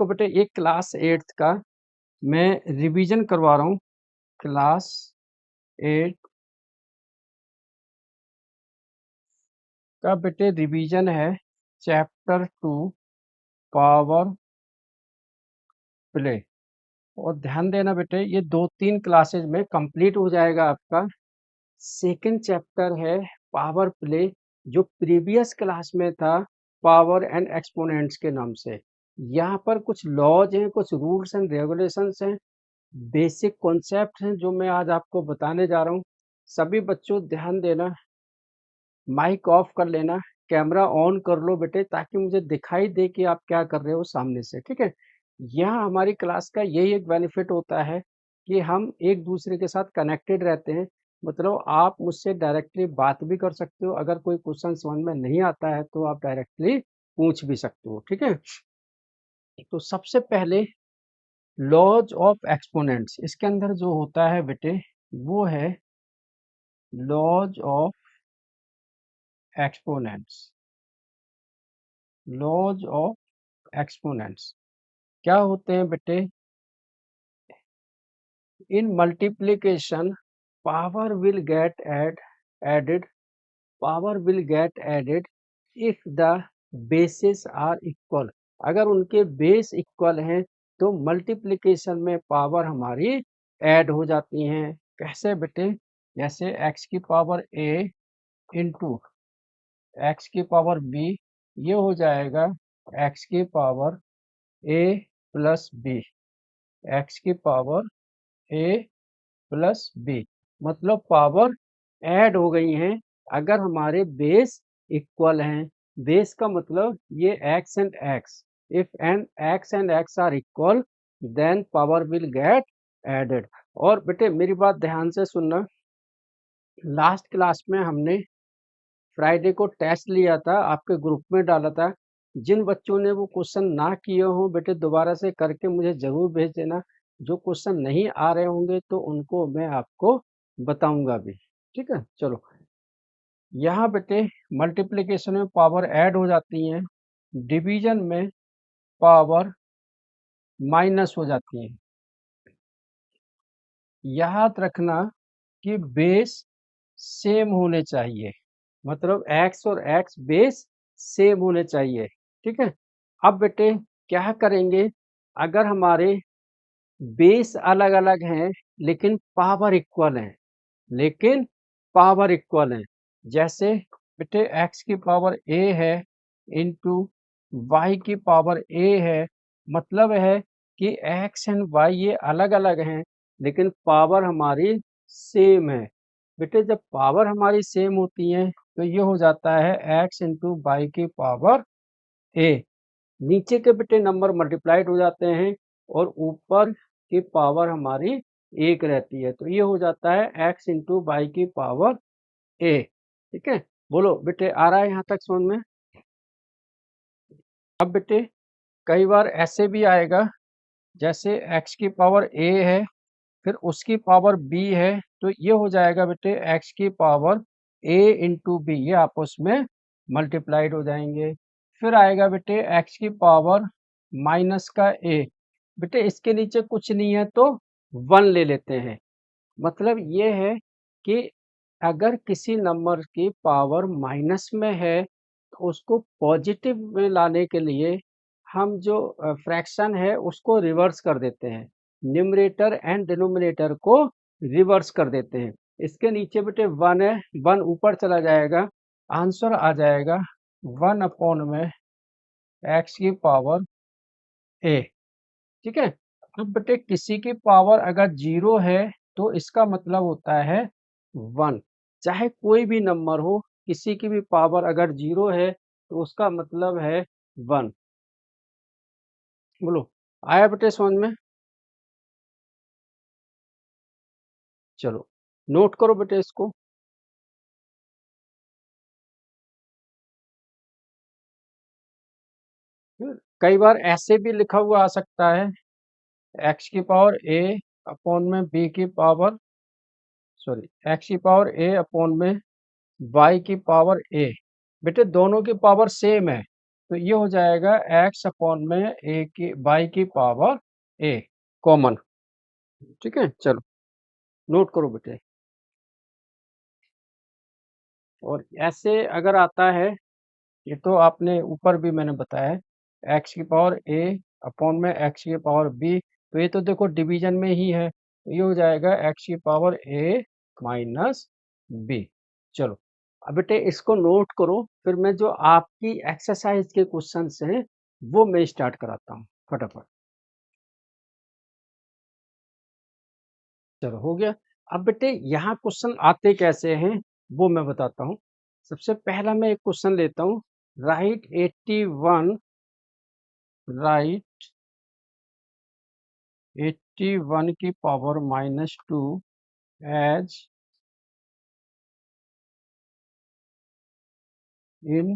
आपको बेटे ये क्लास 8th का मैं रिवीजन करवा रहा हूँ। क्लास 8 का बेटे रिवीजन है चैप्टर 2 पावर प्ले। और ध्यान देना बेटे ये 2-3 क्लासेज में कंप्लीट हो जाएगा आपका। सेकंड चैप्टर है पावर प्ले, जो प्रीवियस क्लास में था पावर एंड एक्सपोनेंट्स के नाम से। यहाँ पर कुछ लॉज हैं, कुछ रूल्स एंड रेगुलेशंस हैं, बेसिक कॉन्सेप्ट हैं जो मैं आज आपको बताने जा रहा हूँ। सभी बच्चों ध्यान देना, माइक ऑफ कर लेना, कैमरा ऑन कर लो बेटे, ताकि मुझे दिखाई दे कि आप क्या कर रहे हो सामने से, ठीक है। यहाँ हमारी क्लास का यही एक बेनिफिट होता है कि हम एक दूसरे के साथ कनेक्टेड रहते हैं। मतलब आप मुझसे डायरेक्टली बात भी कर सकते हो, अगर कोई क्वेश्चन समझ में नहीं आता है तो आप डायरेक्टली पूछ भी सकते हो, ठीक है। तो सबसे पहले लॉज ऑफ एक्सपोनेंट्स, इसके अंदर जो होता है बेटे वो है laws of exponents. Laws of exponents क्या होते हैं बेटे? In multiplication power will get added power will get added if the basis are equal. अगर उनके बेस इक्वल हैं तो मल्टीप्लिकेशन में पावर हमारी ऐड हो जाती हैं। कैसे बेटे? जैसे x की पावर a इंटू एक्स की पावर b, ये हो जाएगा x की power a plus b। X की पावर a प्लस b, मतलब पावर ऐड हो गई हैं अगर हमारे बेस इक्वल हैं। बेस का मतलब ये x and x, if and x and x are equal then power will get added. और बेटे मेरी बात ध्यान से सुनना, लास्ट क्लास में हमने फ्राइडे को टेस्ट लिया था, आपके ग्रुप में डाला था। जिन बच्चों ने वो क्वेश्चन ना किए हों बेटे दोबारा से करके मुझे ज़रूर भेज देना। जो क्वेश्चन नहीं आ रहे होंगे तो उनको मैं आपको बताऊंगा भी, ठीक है। चलो, यहाँ बेटे मल्टीप्लिकेशन में पावर ऐड हो जाती हैं, डिवीजन में पावर माइनस हो जाती हैं। याद रखना कि बेस सेम होने चाहिए, मतलब x और x बेस सेम होने चाहिए, ठीक है। अब बेटे क्या करेंगे? अगर हमारे बेस अलग अलग हैं लेकिन पावर इक्वल है, लेकिन पावर इक्वल है, जैसे बेटे x की पावर a है इंटू y की पावर a है, मतलब है कि x एंड y ये अलग अलग हैं लेकिन पावर हमारी सेम है। बेटे जब पावर हमारी सेम होती है तो ये हो जाता है x इंटू वाई की पावर a। नीचे के बेटे नंबर मल्टीप्लाइड हो जाते हैं और ऊपर की पावर हमारी एक रहती है, तो ये हो जाता है x इंटू वाई की पावर a, ठीक है। बोलो बेटे आ रहा है यहाँ तक समझ में? अब बेटे कई बार ऐसे भी आएगा, जैसे x की पावर a है फिर उसकी पावर b है, तो ये हो जाएगा बेटे x की पावर a इंटू बी, ये आपस में मल्टीप्लाइड हो जाएंगे। फिर आएगा बेटे x की पावर माइनस का a, बेटे इसके नीचे कुछ नहीं है तो 1 ले लेते हैं। मतलब ये है कि अगर किसी नंबर की पावर माइनस में है तो उसको पॉजिटिव में लाने के लिए हम जो फ्रैक्शन है उसको रिवर्स कर देते हैं, न्यूमरेटर एंड डिनोमिनेटर को रिवर्स कर देते हैं। इसके नीचे बेटे 1 है, 1 ऊपर चला जाएगा, आंसर आ जाएगा 1 अपॉन में x की पावर a, ठीक है। अब बेटे किसी की पावर अगर 0 है तो इसका मतलब होता है 1, चाहे कोई भी नंबर हो, किसी की भी पावर अगर 0 है तो उसका मतलब है 1। बोलो आया बेटे समझ में? चलो नोट करो बेटे इसको। कई बार ऐसे भी लिखा हुआ आ सकता है, x की पावर a अपॉन में b की पावर, सॉरी x की पावर a अपॉन में y की पावर a। बेटे दोनों की पावर सेम है तो ये हो जाएगा x अपॉन में a की बाई की पावर a कॉमन। ठीक है, चलो नोट करो बेटे। और ऐसे अगर आता है, ये तो आपने ऊपर भी मैंने बताया है, एक्स की पावर ए अपॉन में एक्स की पावर बी, तो ये तो देखो डिवीजन में ही है, तो ये हो जाएगा एक्स की पावर ए माइनस बी। चलो अब बेटे इसको नोट करो, फिर मैं जो आपकी एक्सरसाइज के क्वेश्चन हैं वो मैं स्टार्ट कराता हूँ फटाफट। चलो हो गया। अब बेटे यहाँ क्वेश्चन आते कैसे हैं वो मैं बताता हूँ। सबसे पहला मैं एक क्वेश्चन लेता हूँ, राइट 81, राइट 81 की power minus two as in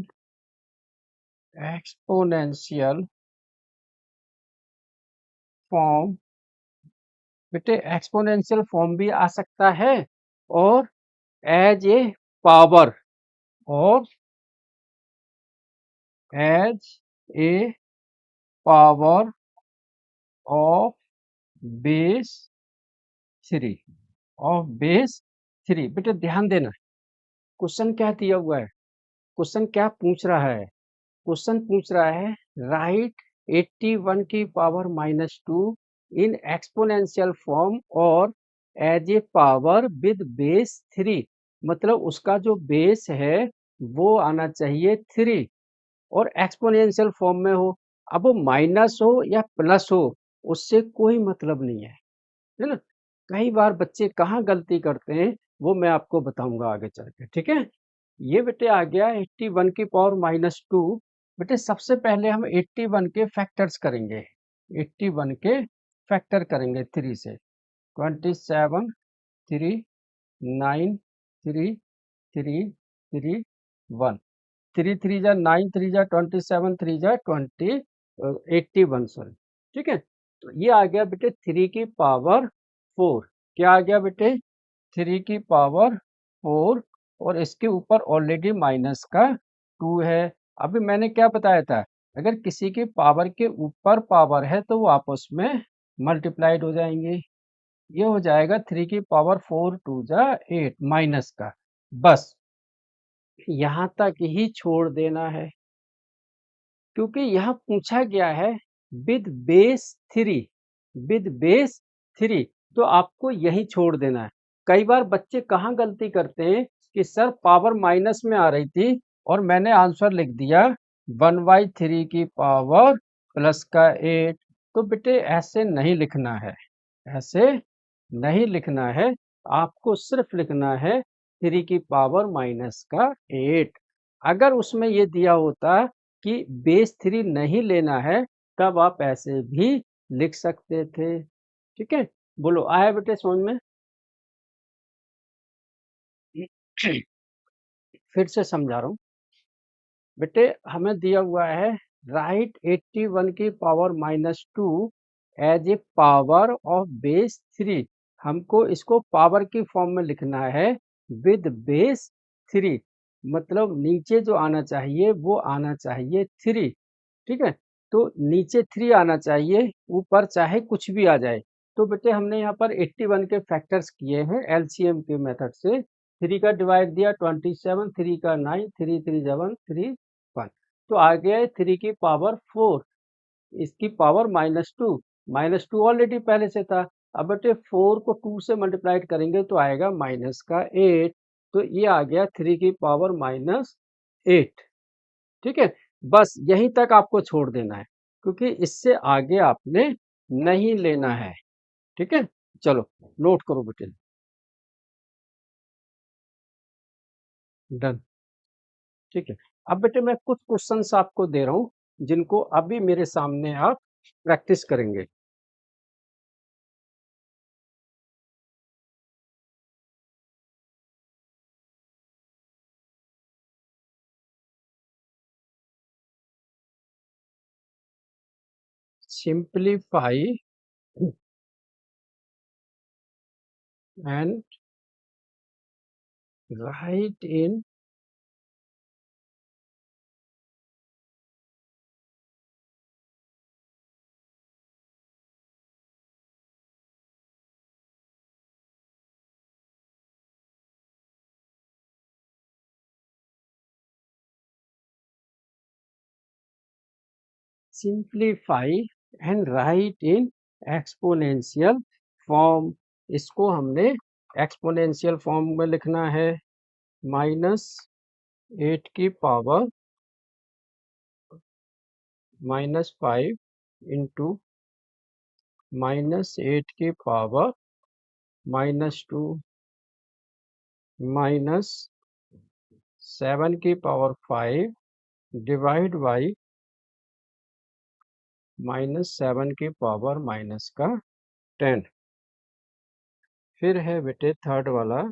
exponential form. बेटे एक्सपोनेंशियल फॉर्म भी आ सकता है और एज ए पावर और as a power of base three, of base three. बेटे ध्यान देना, क्वेश्चन क्या दिया हुआ है, क्वेश्चन क्या पूछ रहा है, क्वेश्चन पूछ रहा है राइट 81 की power minus two in exponential form और as a power with base three. मतलब उसका जो बेस है वो आना चाहिए थ्री और एक्सपोनेंशियल फॉर्म में हो। अब वो माइनस हो या प्लस हो उससे कोई मतलब नहीं है ना। कई बार बच्चे कहाँ गलती करते हैं वो मैं आपको बताऊंगा आगे चल के, ठीक है। ये बेटे आ गया 81 की पावर माइनस टू। बेटे सबसे पहले हम 81 के फैक्टर्स करेंगे, 81 के फैक्टर करेंगे थ्री से। 27, three, 9, three, three, three, 1, three three जा 9, थ्री जा 27, थ्री जा 20, 81 सॉरी। ठीक है, तो ये आ गया बेटे थ्री की पावर फोर। क्या आ गया बेटे, थ्री की पावर फोर और इसके ऊपर ऑलरेडी माइनस का टू है। अभी मैंने क्या बताया था, अगर किसी के पावर के ऊपर पावर है तो वो आपस में मल्टीप्लाइड हो जाएंगे। ये हो जाएगा थ्री की पावर फोर टू जा एट माइनस का, बस यहाँ तक ही छोड़ देना है क्योंकि यहाँ पूछा गया है with base three, with base three, तो आपको यही छोड़ देना है। कई बार बच्चे कहाँ गलती करते हैं कि सर पावर माइनस में आ रही थी और मैंने आंसर लिख दिया 1/3 की पावर प्लस का 8। तो बेटे ऐसे नहीं लिखना है, ऐसे नहीं लिखना है, आपको सिर्फ लिखना है थ्री की पावर माइनस का 8। अगर उसमें ये दिया होता कि बेस थ्री नहीं लेना है तब आप ऐसे भी लिख सकते थे। ठीक है, बोलो आया बेटे समझ में। फिर से समझा रहा हूँ बेटे, हमें दिया हुआ है राइट 81 की power minus two as a power of base three. हमको इसको पावर की फॉर्म में लिखना है विद बेस थ्री, मतलब नीचे जो आना चाहिए वो आना चाहिए थ्री। ठीक है, तो नीचे थ्री आना चाहिए, ऊपर चाहे कुछ भी आ जाए। तो बेटे हमने यहाँ पर 81 के फैक्टर्स किए हैं एलसीएम के मेथड से। थ्री का डिवाइड दिया 27, थ्री का 9, थ्री थ्री सेवन, थ्री 1, तो आ गया है थ्री की पावर फोर, इसकी power minus to, minus two already पहले से था। अब बेटे फोर को टू से मल्टीप्लाइड करेंगे तो आएगा माइनस का एट, तो ये आ गया थ्री की पावर माइनस एट। ठीक है, बस यहीं तक आपको छोड़ देना है क्योंकि इससे आगे आपने नहीं लेना है। ठीक है, चलो नोट करो बेटे। डन। ठीक है, अब बेटे मैं कुछ क्वेश्चंस आपको दे रहा हूँ जिनको अभी मेरे सामने आप प्रैक्टिस करेंगे। Simplify and right in simplify and right in exponential form. इसको हमने एक्सपोनेंशियल फॉर्म में लिखना है। -8 की पावर -5 इंटू -8 की पावर -2 -7 की पावर 5 डिवाइड बाई -7 की पावर -10। फिर है बेटे थर्ड वाला,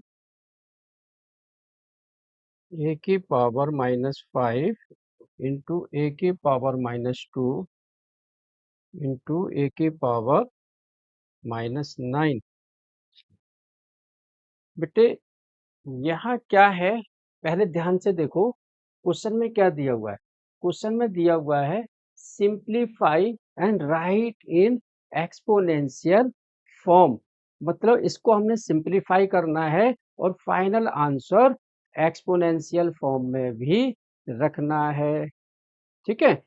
a की पावर -5 इंटू a की पावर -2 इंटू a की पावर -9। बेटे यहाँ क्या है, पहले ध्यान से देखो क्वेश्चन में क्या दिया हुआ है। क्वेश्चन में दिया हुआ है simplify and right in exponential form, मतलब इसको हमने सिंप्लीफाई करना है और फाइनल आंसर एक्सपोनेंशियल फॉर्म में भी रखना है। ठीक है।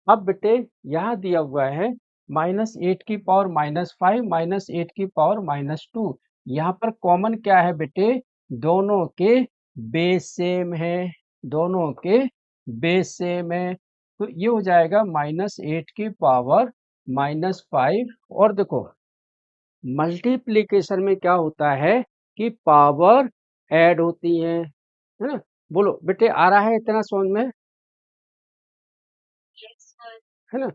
अब बेटे यहाँ दिया हुआ है -8 की पावर -5 -8 की पावर -2। यहाँ पर कॉमन क्या है बेटे, दोनों के बेस सेम है, दोनों के बेस सेम है। तो ये हो जाएगा -8 की पावर -5। और देखो मल्टीप्लिकेशन में क्या होता है कि पावर ऐड होती है ना। बोलो बेटे आ रहा है इतना समझ में, है ना।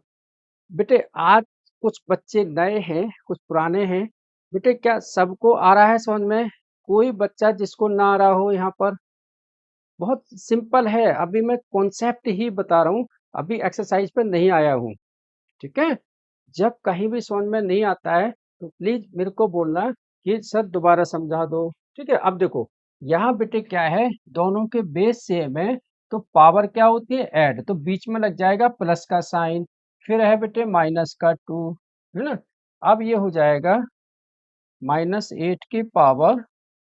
बेटे आज कुछ बच्चे नए हैं, कुछ पुराने हैं। बेटे क्या सबको आ रहा है समझ में? कोई बच्चा जिसको ना आ रहा हो यहाँ पर? बहुत सिंपल है, अभी मैं कॉन्सेप्ट ही बता रहा हूँ, अभी एक्सरसाइज पे नहीं आया हूँ। ठीक है। जब कहीं भी समझ में नहीं आता है तो प्लीज मेरे को बोलना कि सर दोबारा समझा दो। ठीक है। अब देखो यहाँ बेटे क्या है, दोनों के बेस सेम है तो पावर क्या होती है, ऐड, तो बीच में लग जाएगा प्लस का साइन। फिर है बेटे -2, है ना। अब ये हो जाएगा -8 की पावर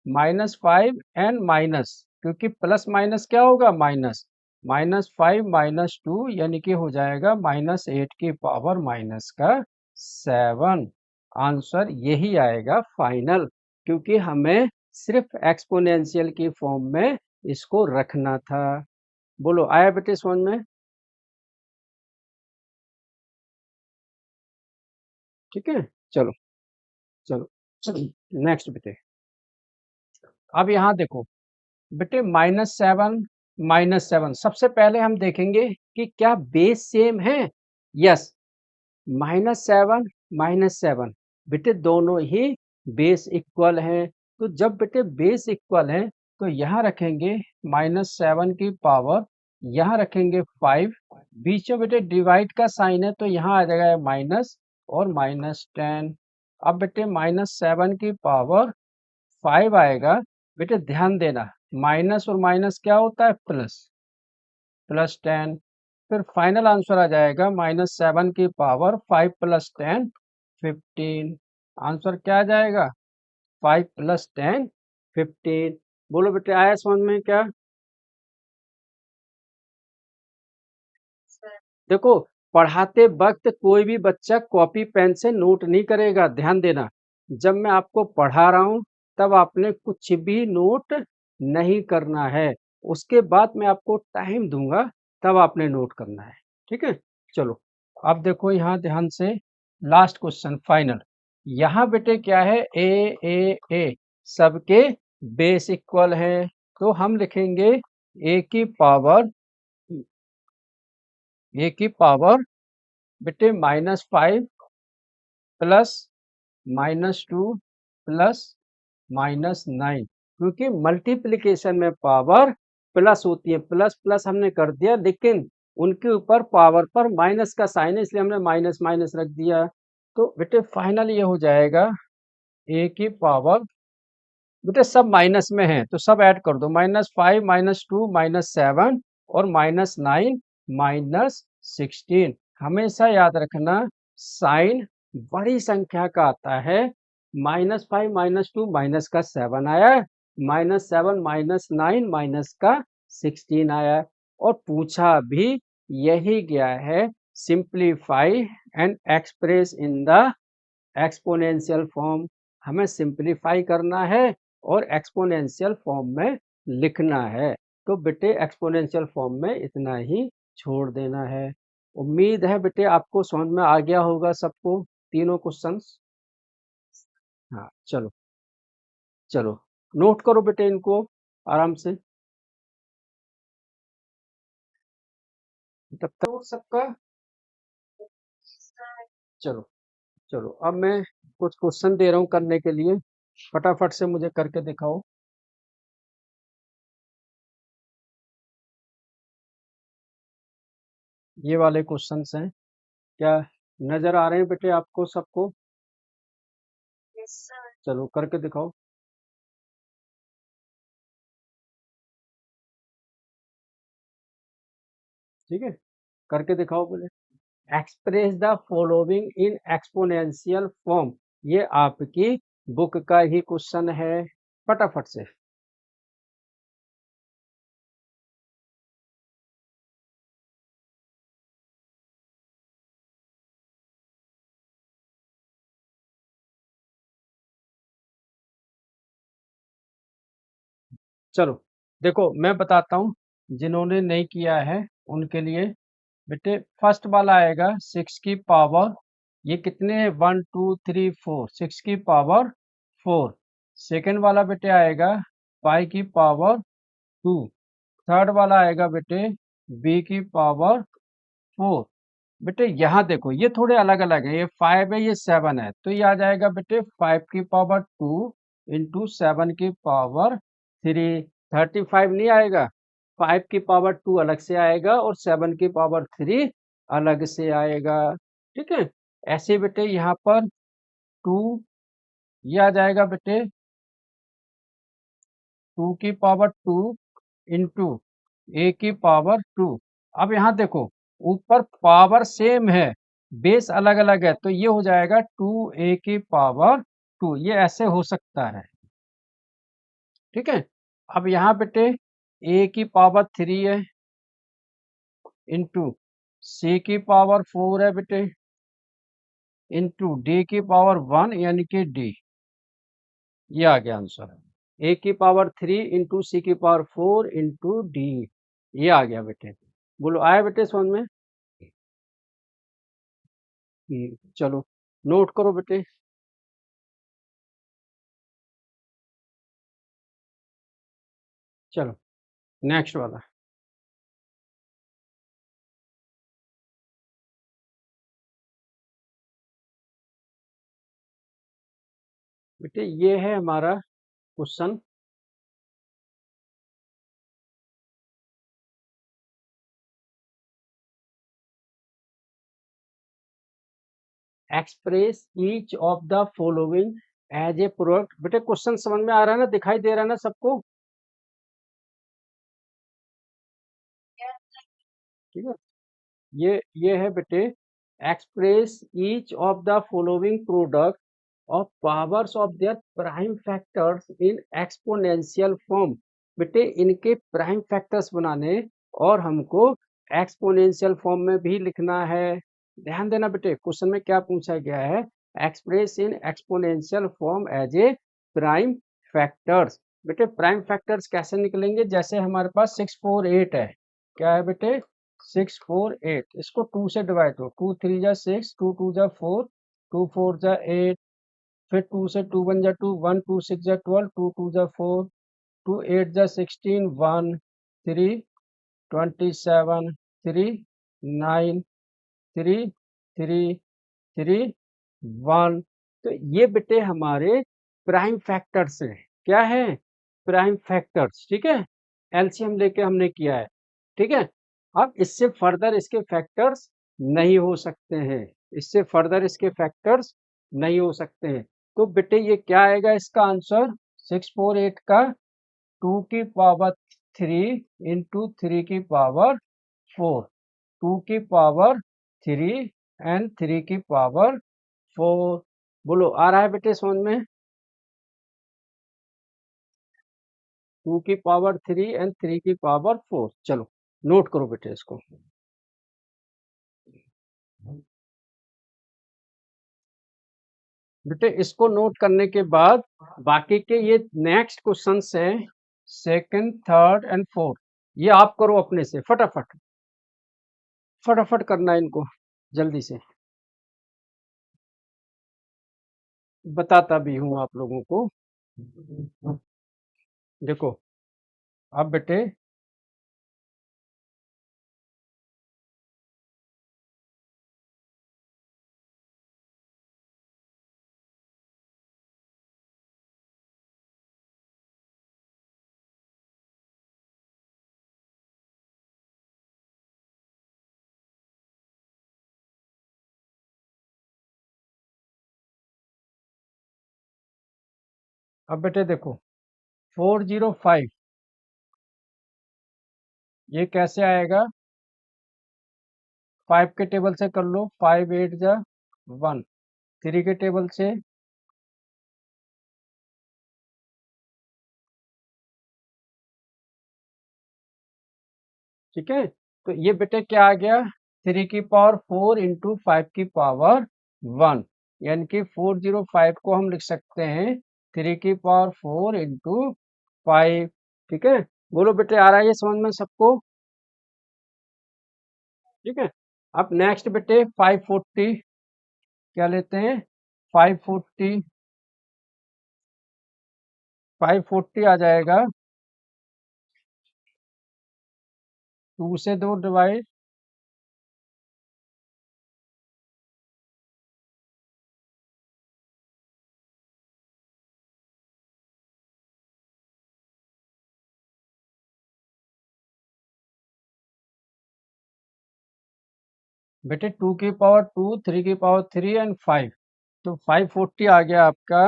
-5 एंड माइनस, क्योंकि प्लस माइनस क्या होगा माइनस, -5 -2 यानी कि हो जाएगा -8 की पावर -7। आंसर यही आएगा फाइनल, क्योंकि हमें सिर्फ एक्सपोनेंशियल की फॉर्म में इसको रखना था। बोलो आया बेटे समझ में? ठीक है। चलो चलो नेक्स्ट बेटे। अब यहाँ देखो बेटे -7 सबसे पहले हम देखेंगे कि क्या बेस सेम है। यस, -7 -7 बेटे दोनों ही बेस इक्वल हैं। तो जब बेटे बेस इक्वल है तो यहाँ रखेंगे -7 की पावर, यहाँ रखेंगे 5, बीच में बेटे डिवाइड का साइन है तो यहाँ आ जाएगा माइनस और -10। अब बेटे -7 की पावर 5 आएगा। बेटे ध्यान देना माइनस और माइनस क्या होता है, प्लस, +10। फिर फाइनल आंसर आ जाएगा -7 की पावर 5 + 10 15। आंसर क्या आ जाएगा, 5 + 10 15। बोलो बेटे आया समझ में क्या? देखो पढ़ाते वक्त कोई भी बच्चा कॉपी पेन से नोट नहीं करेगा, ध्यान देना। जब मैं आपको पढ़ा रहा हूँ तब आपने कुछ भी नोट नहीं करना है, उसके बाद मैं आपको टाइम दूंगा तब आपने नोट करना है। ठीक है। चलो अब देखो यहाँ ध्यान से, लास्ट क्वेश्चन फाइनल। यहाँ बेटे क्या है, ए सबके बेस इक्वल है तो हम लिखेंगे ए की पावर बेटे -5 प्लस -2 प्लस -9, क्योंकि मल्टीप्लिकेशन में पावर प्लस होती है, प्लस प्लस हमने कर दिया लेकिन उनके ऊपर पावर पर माइनस का साइन है इसलिए हमने माइनस माइनस रख दिया। तो बेटे फाइनल ये हो जाएगा ए की पावर, बेटे सब माइनस में है तो सब ऐड कर दो, -5 -2 -7 और -9 -16। हमेशा याद रखना साइन बड़ी संख्या का आता है। -5 -2 माइनस का 7 आया, -7 -9 माइनस का 16 आया, और पूछा भी यही गया है simplify and express in the exponential form. हमें सिंप्लीफाई करना है और एक्सपोनेंशियल फॉर्म में लिखना है। तो बेटे एक्सपोनेंशियल फॉर्म में इतना ही छोड़ देना है। उम्मीद है बेटे आपको समझ में आ गया होगा सबको तीनों क्वेश्चंस। हाँ चलो चलो नोट करो बेटे इनको आराम से। तब तक नोट सबका। चलो चलो अब मैं कुछ क्वेश्चन दे रहा हूँ करने के लिए, फटाफट से मुझे करके दिखाओ। ये वाले क्वेश्चंस हैं, क्या नजर आ रहे हैं बेटे आपको सबको? चलो करके दिखाओ। ठीक है, करके दिखाओ बोले। Express the following in exponential form, ये आपकी बुक का ही क्वेश्चन है, फटाफट से। चलो देखो मैं बताता हूँ, जिन्होंने नहीं किया है उनके लिए। बेटे फर्स्ट वाला आएगा 6 की पावर, ये कितने हैं 1 2 3 4, 6 की पावर 4। सेकंड वाला बेटे आएगा 5 की पावर 2। थर्ड वाला आएगा बेटे b की पावर 4। बेटे यहाँ देखो ये थोड़े अलग अलग है, ये 5 है ये 7 है, तो ये आ जाएगा बेटे 5 की पावर 2 इंटू 7 की पावर 3। 35 नहीं आएगा, 5 की पावर 2 अलग से आएगा और 7 की पावर 3 अलग से आएगा। ठीक है, ऐसे बेटे यहाँ पर 2, ये आ जाएगा बेटे 2 की पावर 2 इंटू ए की पावर 2। अब यहाँ देखो ऊपर पावर सेम है, बेस अलग अलग है, तो ये हो जाएगा 2a की पावर 2, ये ऐसे हो सकता है। ठीक है, अब यहाँ बेटे a की पावर 3 है इंटू c की पावर 4 है बेटे इंटू d की पावर 1 यानी कि d, ये आ गया आंसर। a की पावर 3 इंटू सी की पावर 4 इंटू डी, ये आ गया बेटे। बोलो आया बेटे समझ में? चलो नोट करो बेटे। चलो नेक्स्ट वाला। बेटे ये है हमारा question. Express each of the following as a product. बेटे क्वेश्चन समझ में आ रहा है ना, दिखाई दे रहा है ना सबको? ठीक है, ये है बेटे express each of the following product of powers of their prime factors in exponential form. बेटे इनके प्राइम फैक्टर्स बनाने और हमको एक्सपोनेंशियल फॉर्म में भी लिखना है। ध्यान देना बेटे क्वेश्चन में क्या पूछा गया है, express in exponential form as a prime factors. बेटे प्राइम फैक्टर्स कैसे निकलेंगे, जैसे हमारे पास 648 है, क्या है बेटे 648, इसको 2 से डिवाइड करो, 2 3 जा 6, 2 2 जा 4, 2 4 जा 8, फिर 2 से 2 1 जा 2, 1 2 6 जा 12, 2 2 जा 4, 2 8 जा 16, 1 3 27, 3 9, 3 3 3 1। तो ये बेटे हमारे प्राइम फैक्टर्स हैं। क्या है? Prime factors. ठीक है, एलसीएम लेके हमने किया है। ठीक है, अब इससे फर्दर इसके फैक्टर्स नहीं हो सकते हैं, इससे फर्दर इसके फैक्टर्स नहीं हो सकते हैं। तो बेटे ये क्या आएगा इसका आंसर, 648 का 2 की पावर 3 इंटू 3 की पावर 4, 2 की पावर 3 एंड 3 की पावर 4। बोलो आ रहा है बेटे समझ में? 2 की पावर 3 एंड 3 की पावर 4। चलो नोट करो बेटे इसको। बेटे इसको नोट करने के बाद बाकी के ये नेक्स्ट क्वेश्चंस हैं, सेकंड, थर्ड एंड फोर्थ, ये आप करो अपने से फटाफट, फटाफट करना है इनको जल्दी से। बताता भी हूँ आप लोगों को। देखो अब बेटे अब बेटे देखो 405 ये कैसे आएगा, 5 के टेबल से कर लो, 5 8 जा 1, 3 के टेबल से, ठीक है। तो ये बेटे क्या आ गया, 3 की पावर 4 इंटू 5 की पावर 1, यानी कि 405 को हम लिख सकते हैं 3 की पावर 4 इंटू 5, ठीक है। बोलो बेटे आ रहा है ये समझ में सबको, ठीक है। अब नेक्स्ट बेटे 540, क्या लेते हैं 540, 540 आ जाएगा 2 से 2 डिवाइड, बेटे 2 की पावर 2, 3 की पावर 3 एंड 5, तो 540 आ गया आपका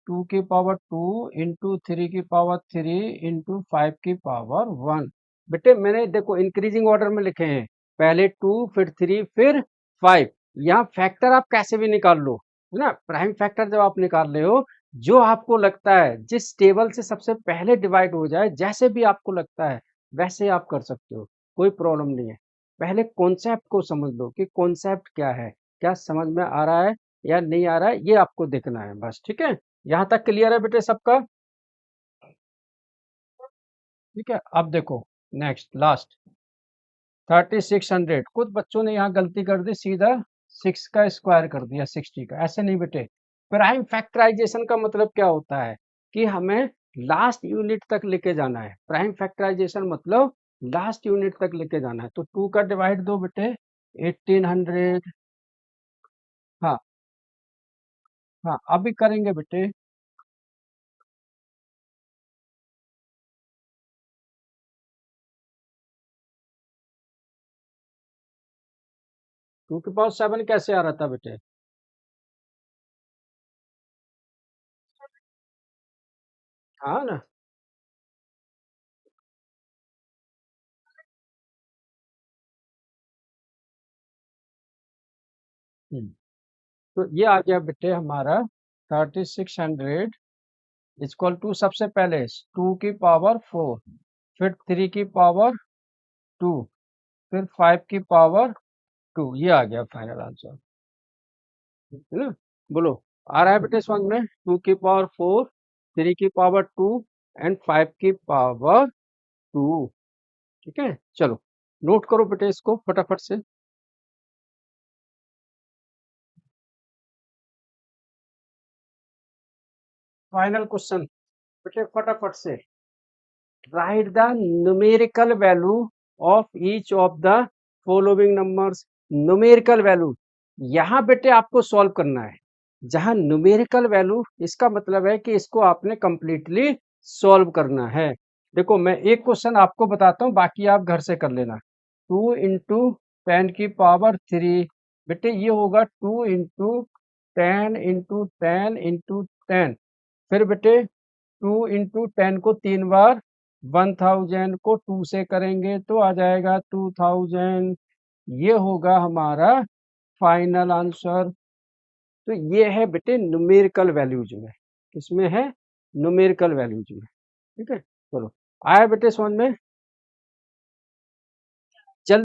2 की पावर 2 इंटू 3 की पावर 3 इंटू 5 की पावर 1। बेटे मैंने देखो इंक्रीजिंग ऑर्डर में लिखे हैं, पहले 2 फिर 3 फिर 5। यहाँ फैक्टर आप कैसे भी निकाल लो, है ना, प्राइम फैक्टर जब आप निकाल रहे हो, जो आपको लगता है जिस टेबल से सबसे पहले डिवाइड हो जाए, जैसे भी आपको लगता है वैसे आप कर सकते हो, कोई प्रॉब्लम नहीं है। पहले कॉन्सेप्ट को समझ लो कि कॉन्सेप्ट क्या है, क्या समझ में आ रहा है या नहीं आ रहा है, ये आपको देखना है बस, ठीक है। यहाँ तक क्लियर है बेटे सबका, ठीक है। अब देखो नेक्स्ट लास्ट 3600, कुछ बच्चों ने यहाँ गलती कर दी, सीधा 6 का स्क्वायर कर दिया 60 का, ऐसे नहीं बेटे। प्राइम फैक्टराइजेशन का मतलब क्या होता है कि हमें लास्ट यूनिट तक लेके जाना है, प्राइम फैक्टराइजेशन मतलब लास्ट यूनिट तक लेके जाना है। तो 2 का डिवाइड दो बेटे 1800, हाँ हाँ अभी करेंगे बेटे। 2 के पावर 7 कैसे आ रहा था बेटे, हाँ ना, तो ये आ गया बेटे हमारा 3600 इक्वल टू, सबसे पहले 2 की पावर 4, फिर 3 की पावर 2, फिर 5 की पावर 2, ये आ गया फाइनल आंसर, है ना। बोलो आ रहा है बेटे समझ में, 2 की पावर 4, 3 की पावर 2 एंड 5 की पावर 2, ठीक है। चलो नोट करो बेटे इसको फटाफट से, फाइनल क्वेश्चन बेटे फटाफट से, write the numerical value of each of the following numbers। numerical value यहाँ बेटे आपको सॉल्व करना है, जहां न्यूमेरिकल वैल्यू इसका मतलब है कि इसको आपने कंप्लीटली सॉल्व करना है। देखो मैं एक क्वेश्चन आपको बताता हूँ, बाकी आप घर से कर लेना। 2 इंटू 10 की पावर 3, बेटे ये होगा 2 इंटू 10 इंटू 10 इंटू 10, फिर बेटे 2 इंटू 10 को 3 बार, 1000 को 2 से करेंगे तो आ जाएगा 2000, ये होगा हमारा फाइनल आंसर। तो ये है बेटे न्यूमेरिकल वैल्यूज में, किसमें है, न्यूमेरिकल वैल्यूज में, ठीक है। चलो आया बेटे समझ में।